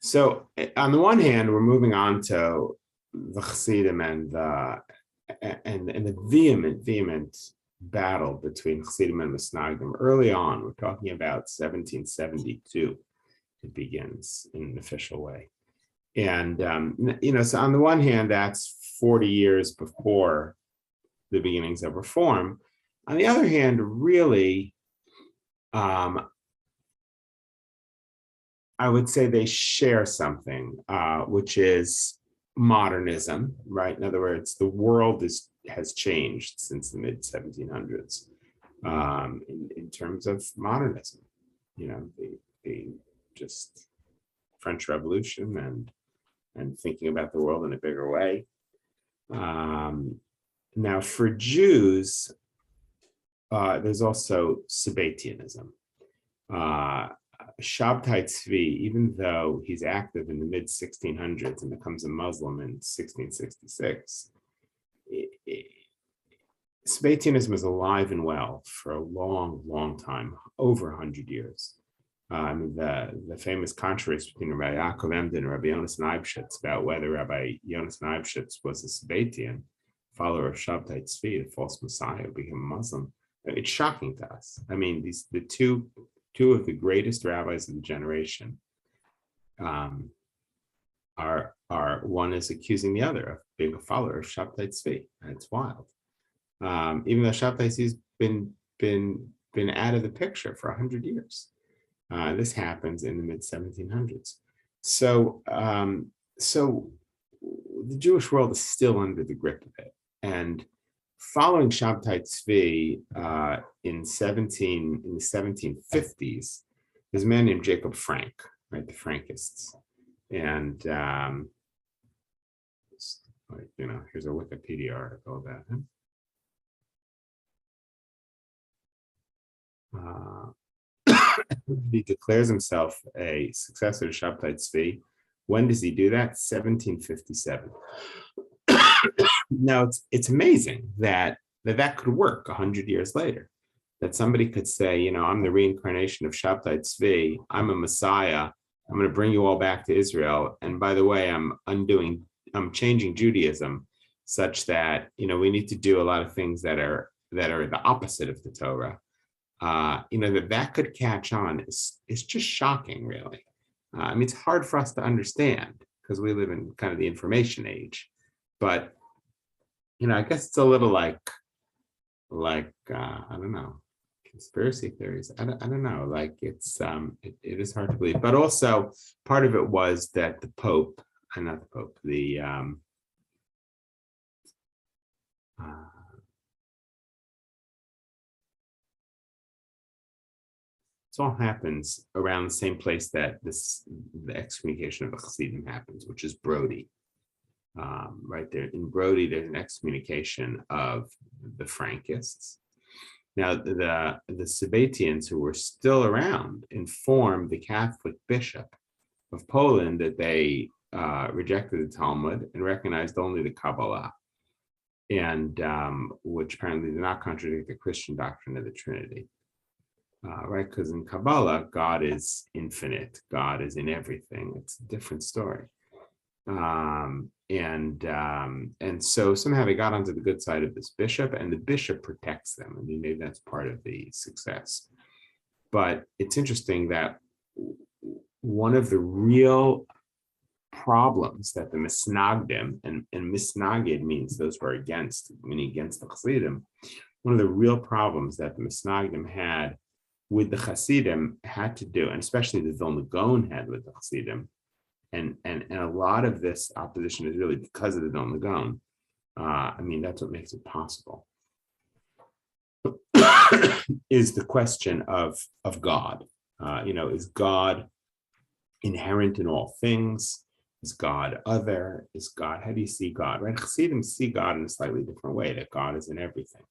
So on the one hand, we're moving on to the Chasidim and the vehement battle between Chasidim and Misnagdim. Early on, we're talking about 1772. It begins in an official way, and so on the one hand, that's 40 years before the beginnings of reform. On the other hand, really, I would say they share something, which is modernism, right? In other words, the world has changed since the mid 1700s in terms of modernism. The just French Revolution and thinking about the world in a bigger way. Now, for Jews, there's also Sabbatianism. Shabtai Tzvi, even though he's active in the mid 1600s and becomes a Muslim in 1666, Sabbatianism is alive and well for a long time, over 100 years. The famous controversy between Rabbi Yaakov Emden and Rabbi Yonasan Eibschitz about whether Rabbi Yonasan Eibschitz was a Sabbatian, follower of Shabtai Tzvi, the false Messiah who became a Muslim. It's shocking to us. I mean, the two of the greatest rabbis of the generation are one is accusing the other of being a follower of Shabtai Tzvi, and it's wild. Even though Shabtai Tzvi's been out of the picture for 100 years. This happens in the mid 1700s. So the Jewish world is still under the grip of it, and following Shabtai Tzvi in the 1750s, there's a man named Jacob Frank, right, the Frankists. And, here's a Wikipedia article about him. He declares himself a successor to Shabtai Tzvi. When does he do that? 1757. Now, it's amazing that could work 100 years later, that somebody could say, I'm the reincarnation of Shabtai Tzvi, I'm a Messiah, I'm going to bring you all back to Israel, and by the way, I'm changing Judaism such that, we need to do a lot of things that are the opposite of the Torah. That could catch on is just shocking, really. It's hard for us to understand because we live in kind of the information age, but I guess it's a little like I don't know, conspiracy theories. I don't know. Like it is hard to believe, but also part of it was that the Pope, not the Pope, this all happens around the same place that the excommunication of the Chasidim happens, which is Brody. Right there in Brody, there's an excommunication of the Frankists. Now, the Sabbatians who were still around informed the Catholic bishop of Poland that they rejected the Talmud and recognized only the Kabbalah, and which apparently did not contradict the Christian doctrine of the Trinity. Right, because in Kabbalah, God is infinite. God is in everything. It's a different story. And so somehow they got onto the good side of this bishop, and the bishop protects them. I mean, maybe that's part of the success. But it's interesting that one of the real problems that the Misnagdim, and Misnagid means those who are against, meaning against the Chasidim, one of the real problems that the Misnagdim had with the Chasidim had to do, and especially the Vilna Gaon had with the Chasidim, and a lot of this opposition is really because of the Vilna Gaon. That's what makes it possible. Is the question of God. Is God inherent in all things? Is God other? Is God, how do you see God? Right? Chassidim see God in a slightly different way, that God is in everything.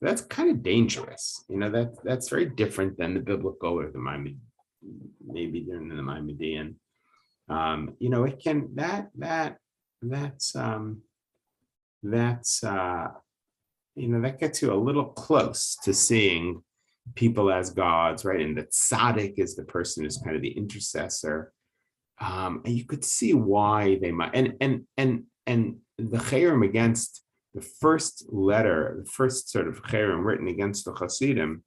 That's kind of dangerous. That's very different than the biblical or the Maimonidean, maybe than the Maimonidean. It can that gets you a little close to seeing people as gods, right? And the tzaddik is the person who's kind of the intercessor. And you could see why they might. And the cherem against the first letter, the first sort of cherem written against the Chasidim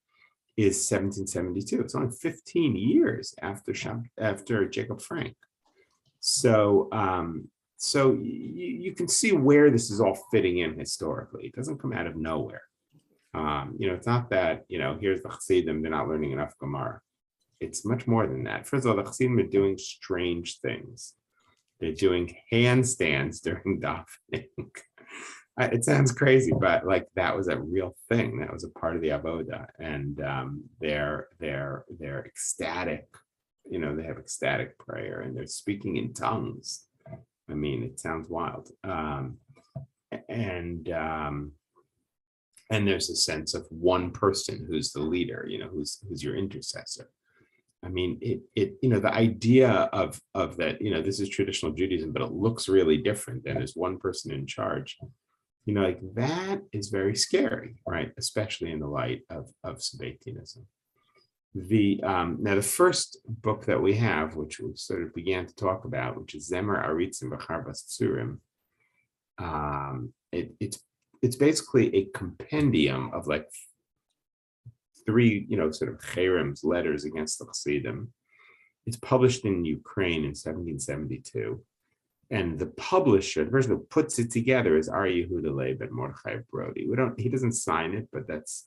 is 1772. It's only 15 years after Jacob Frank. So you can see where this is all fitting in historically. It doesn't come out of nowhere. It's not that, here's the Chasidim, they're not learning enough Gemara. It's much more than that. First of all, the Chasidim are doing strange things. They're doing handstands during davening. It sounds crazy, but like that was a real thing. That was a part of the avoda, and they're ecstatic. They have ecstatic prayer, and they're speaking in tongues. I mean, it sounds wild. And there's a sense of one person who's the leader. Who's your intercessor. I mean, the idea of that, this is traditional Judaism, but it looks really different. And there's one person in charge. Like that is very scary, right? Especially in the light of Sabbatianism. Now the first book that we have, which we sort of began to talk about, which is Zemer Aritzim V'Charbas Tzurim, it's basically a compendium of like three, sort of cherems, letters against the Chasidim. It's published in Ukraine in 1772. And the publisher, the person who puts it together is Ar Yehuda Leib and Mordechai Brody. He doesn't sign it, but that's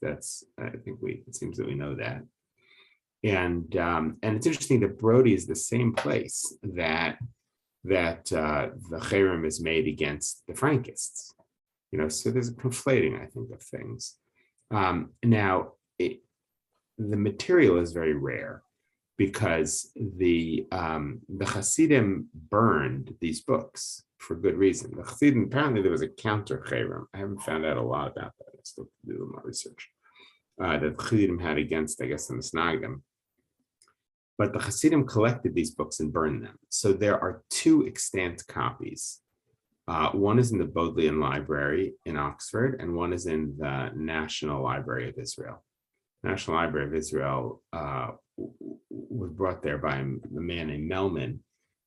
I think it seems that we know that. And it's interesting that Brody is the same place that the cherem is made against the Frankists. So there's a conflating, I think, of things. Now, the material is very rare, because the Chasidim burned these books for good reason. The Chasidim, apparently there was a counter cherem. I haven't found out a lot about that. I still do my research. That the Chasidim had against, I guess, the Misnagdim. But the Chasidim collected these books and burned them. So there are two extant copies. One is in the Bodleian Library in Oxford, and one is in the National Library of Israel. National Library of Israel was brought there by a man named Melman,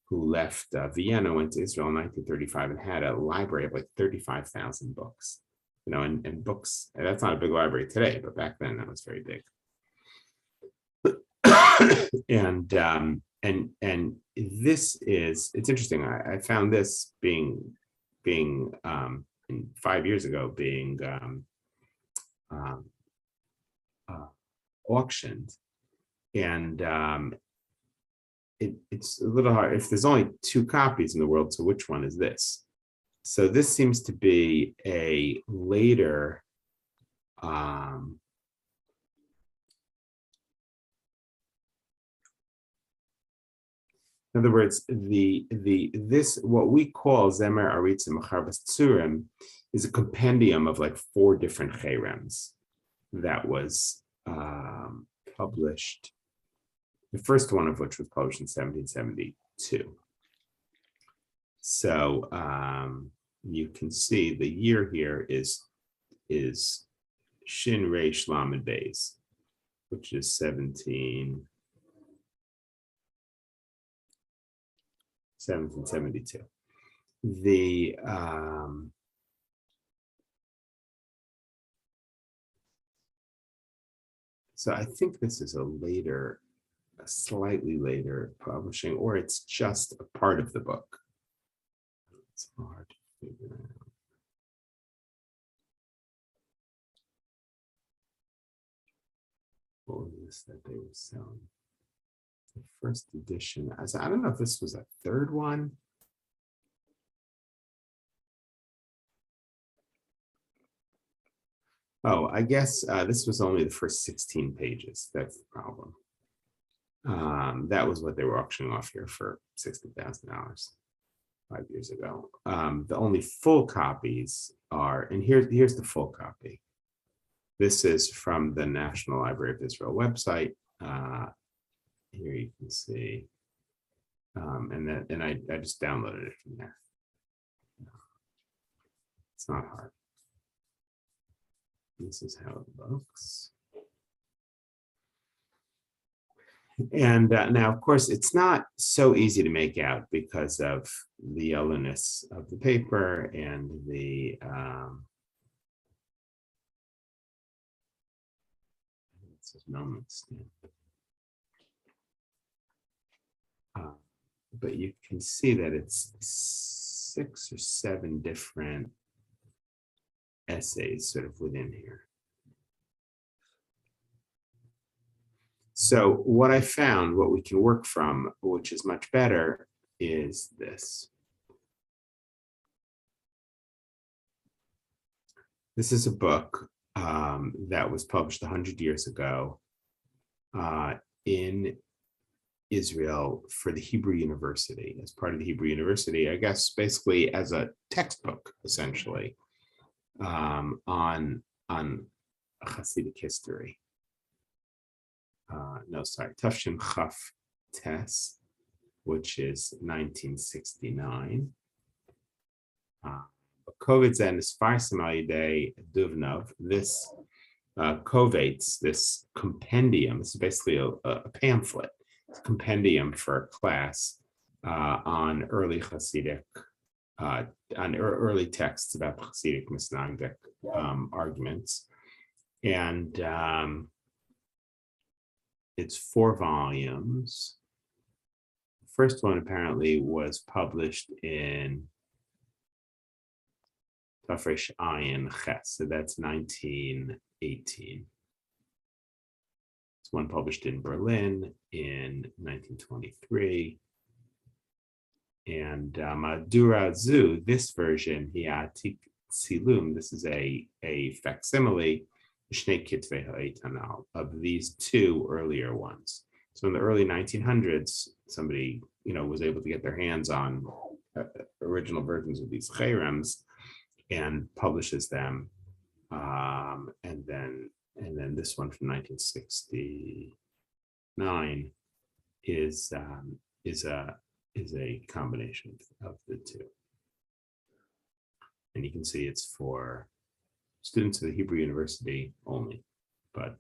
who left Vienna, went to Israel in 1935, and had a library of like 35,000 books. And books, that's not a big library today, but back then that was very big. And this is, it's interesting. I found this being 5 years ago being auctioned, and it's a little hard. If there's only two copies in the world, so which one is this? So this seems to be a later in other words, this what we call Zemer Aritzim Charbas Tzurim is a compendium of like 4 different cherems that was published. The first one of which was published in 1772. So you can see the year here is Shin Reish Lamed Beis, which is 1772. So I think this is a slightly later publishing, or it's just a part of the book. It's hard to figure out. What was this that they were selling? The first edition. I don't know if this was a third one. Oh, I guess this was only the first 16 pages. That's the problem. That was what they were auctioning off here for $60,000 5 years ago. The only full copies are, and here's the full copy. This is from the National Library of Israel website. Here you can see, and I just downloaded it from there. It's not hard. This is how it looks. And now, of course, it's not so easy to make out because of the yellowness of the paper and the but you can see that it's 6 or 7 different essays sort of within here. So what I found, what we can work from, which is much better, is this. This is a book that was published 100 years ago in Israel for the Hebrew University, as part of the Hebrew University, I guess basically as a textbook, essentially, on Hasidic history. Tafshin Chaf Tes, which is 1969. Kovetz and Sfarsim al-Yidei Duvnov, this Kovetz, this compendium, it's basically a pamphlet, it's a compendium for a class on early Hasidic, on early texts about Hasidic Misnagdic arguments. And it's 4 volumes. The first one apparently was published in Tafresh Ayin Ches, so that's 1918. It's one published in Berlin in 1923. And Madura Zu, this version, Hiatik Silum, this is a facsimile of these 2 earlier ones. So in the early 1900s, somebody was able to get their hands on original versions of these cherems and publishes them, and then this one from 1969 is a combination of the 2, and you can see it's for students of the Hebrew University only, but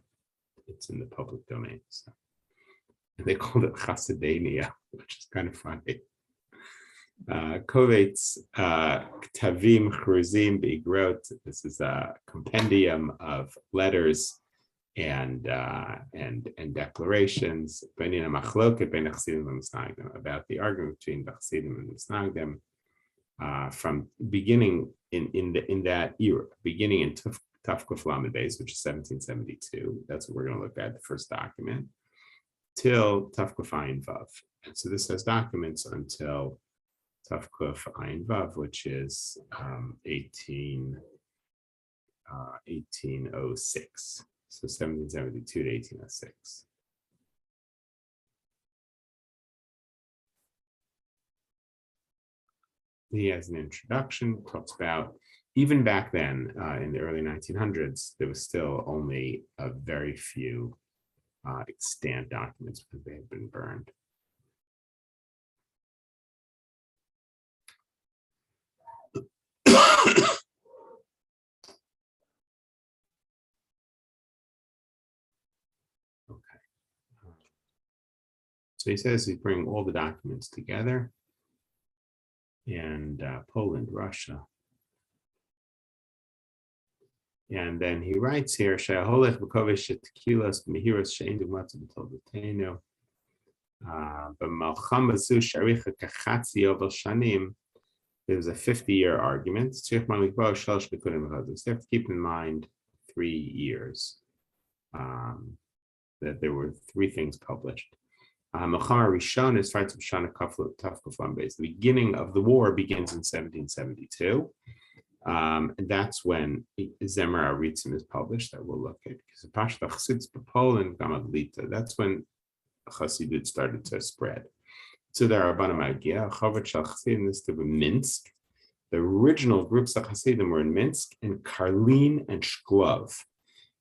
it's in the public domain. So. And they called it Chasidania, which is kind of funny. Kovetz Ktavim Chruzim B'igrot. This is a compendium of letters and declarations about the argument between the Chasidim and Misnagdim from beginning in that era, beginning in Tafkuf Lamed Beis, which is 1772. That's what we're going to look at, the first document, till Tafkuf Ayin Vav. And so this has documents until Tafkuf Ayin Vav, which is 1806. So 1772 to 1806. He has an introduction, talks about, even back then, in the early 1900s, there was still only a very few extant documents because they had been burned. Okay. So he says he's bringing all the documents together, and Poland, Russia. And then he writes here, there was a 50-year argument. So you have to keep in mind 3 years, that there were 3 things published. The beginning of the war begins in 1772. And that's when Zemer Aritzim is published, that we'll look at. That's when Chassidut started to spread. So there are Minsk. The original groups of Chasidim were in Minsk, and Karlin and Shklov.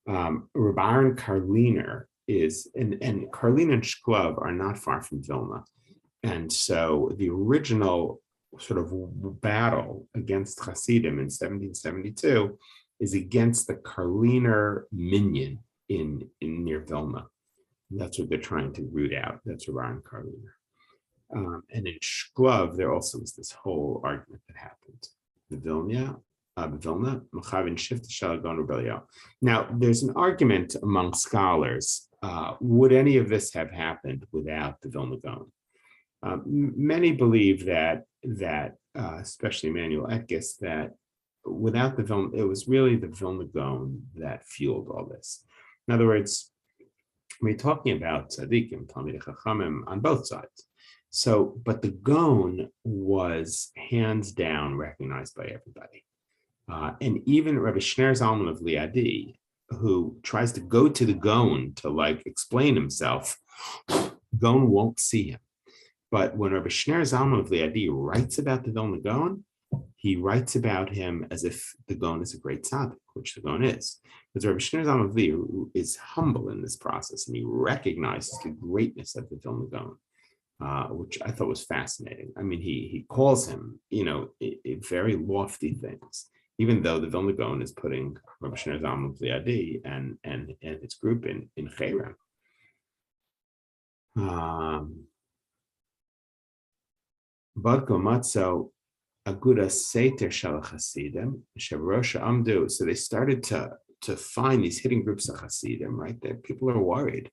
Reb Aaron Karliner is, and Karlin and Shklov are not far from Vilna. And so the original sort of battle against Chasidim in 1772 is against the Karliner minion in near Vilna. That's what they're trying to root out. That's Ron Karliner. And in Shklov, there also was this whole argument that happened. The Vilna, Mechavin Shift Shalagon Rebellion. Now, there's an argument among scholars. Would any of this have happened without the Vilna Gaon? Many believe that especially Emmanuel Etkes, that without the Vilna, it was really the Vilna Gaon that fueled all this. In other words, we're talking about tzaddikim, Talmidei Chachamim on both sides. So, but the Gaon was hands down recognized by everybody. And even Rabbi Shner Zalman of Liadi, who tries to go to the Gaon to like explain himself, Gaon won't see him. But when Rabbi Shner Zalman of Liadi writes about the Vilna Gaon, he writes about him as if the Gaon is a great tzaddik, which the Gaon is. Because Rabbi Shner Zalman of Liadi is humble in this process, and he recognizes the greatness of the Vilna Gaon. Which I thought was fascinating. I mean, he calls him, very lofty things, even though the Vilna Gaon is putting Rabbi Shner Zalman of Liadi and his group in Cherem. Badko Matzo Aguda Seiter Shal Chasidim Shavrosha Amdu. So they started to find these hidden groups of Chasidim, right? That people are worried.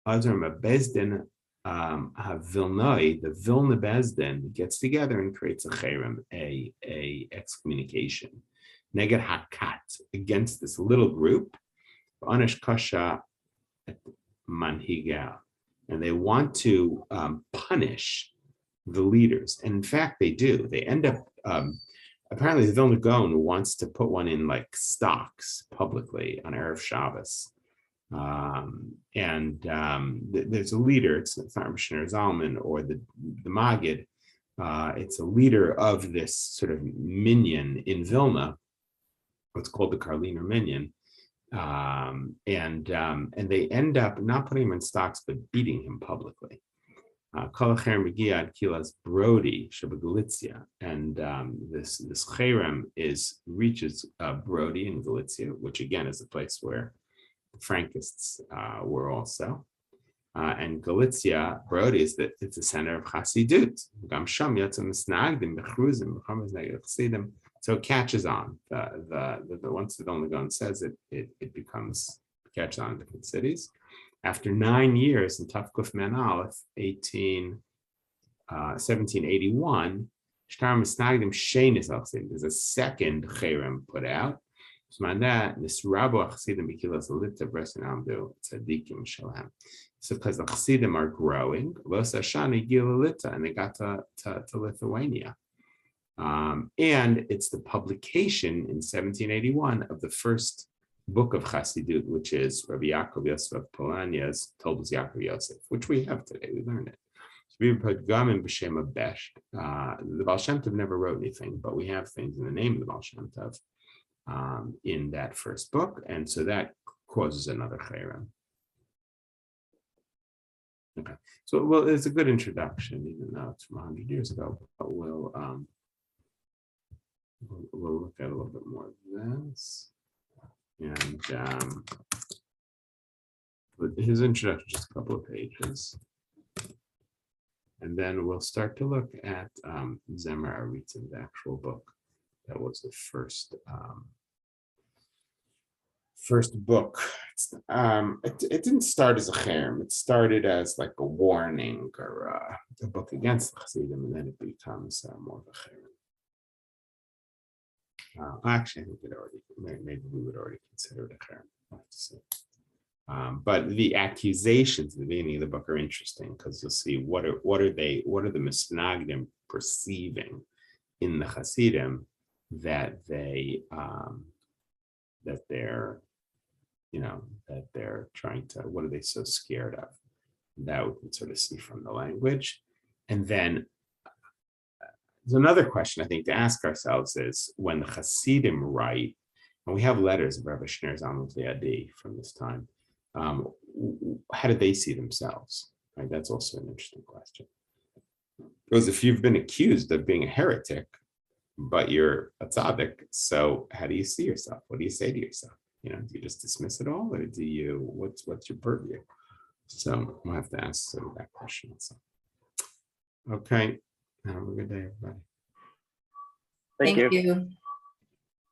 Azar Bezdin Vilnoi, the Vilna Bezdin, gets together and creates a cherem, a excommunication, neged hakat, against this little group, anish kasha manhiga, and they want to punish the leaders, and in fact they do. They end up apparently the Vilna Gaon wants to put one in like stocks publicly on Erev Shabbos. There's a leader. It's not Shner Zalman or the Maggid. It's a leader of this sort of minyan in Vilna, what's called the Karliner minyan, and they end up not putting him in stocks but beating him publicly. Brody Galicia, and this cherem reaches Brody in Galicia, which again is a place where Frankists were also, and Galicia, Brody, it's the center of Chassidut. So it catches on. The once the Vilna Gaon says it catches on in different cities. After 9 years in Tafkuf Men Aleph, 1781, there's a second cherem put out. So because the Chasidim are growing, and they got to Lithuania. And it's the publication in 1781 of the first book of Chassidut, which is Rabbi Yaakov Yosef of Polania's Toldos Yaakov Yosef, which we have today. We learned it. The Baal Shem Tov never wrote anything, but we have things in the name of the Baal Shem Tov in that first book, and so that causes another cherem. Okay, so it's a good introduction, even though it's from 100 years ago. But we'll look at a little bit more of this, and his introduction, just a couple of pages, and then we'll start to look at Zemer Aritzin, the actual book. That was the first book. It didn't start as a cherem. It started as like a warning or a book against the Chasidim, and then it becomes more of a cherem. Actually, I think maybe we would already consider it a cherem. I'll have to see. But the accusations at the beginning of the book are interesting because you'll see what are the Misnagdim perceiving in the Chasidim that they're trying to, what are they so scared of? That we can sort of see from the language. And then there's another question I think to ask ourselves is, when the Chasidim write, and we have letters of Rabbi Shner Zalman of Liadi from this time, how did they see themselves? Right? That's also an interesting question. Because if you've been accused of being a heretic, but you're a tzaddik, so how do you see yourself? What do you say to yourself? do you just dismiss it all, or do you, what's your purview? So we'll have to ask that question also. Okay, have a good day, everybody. Thank you. you.